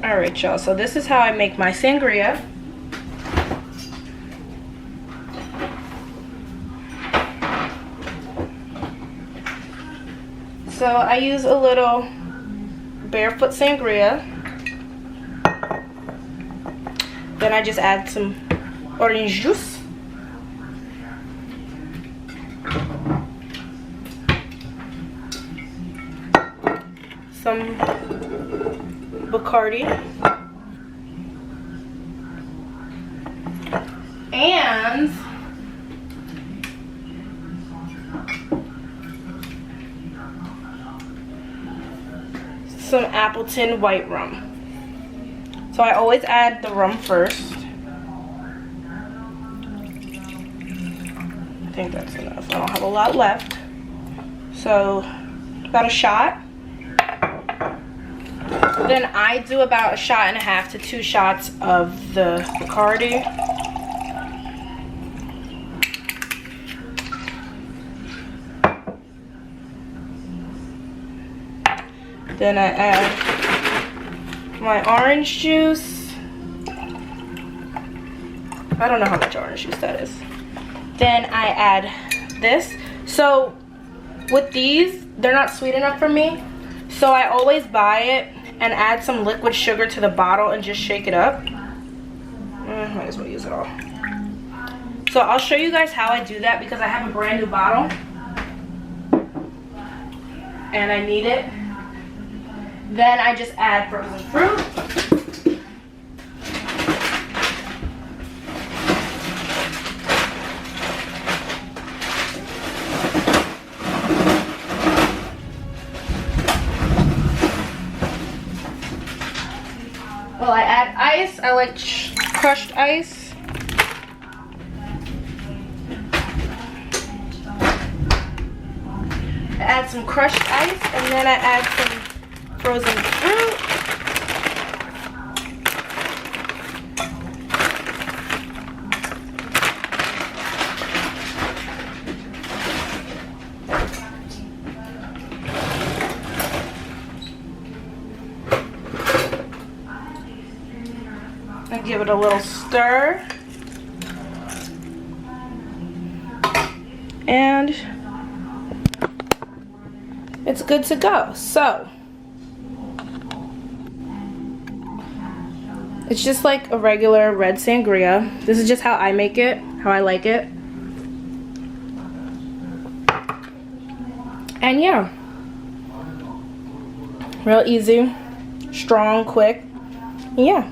Alright, y'all, so this is how I make my sangria. So I use a little barefoot sangria. Then I just add some orange juice. Some Bacardi. And some Appleton white rum. So I always add the rum first. I think that's enough. I don't have a lot left. So about a shot. Then I do about 1.5 shots to 2 shots of the Bacardi. Then I add my orange juice. I don't know how much orange juice that is. Then I add this. So with these, they're not sweet enough for me. So I always buy it and add some liquid sugar to the bottle and just shake it up. Might as well use it all. So I'll show you guys how I do that because I have a brand new bottle. And I need it. Then I just add frozen fruit. Well, I add ice. I like crushed ice. I add some crushed ice, and then I add some frozen fruit. I give it a little stir. And it's good to go. So it's just like a regular red sangria. This is just how I make it, how I like it. And yeah, real easy, strong, quick. Yeah.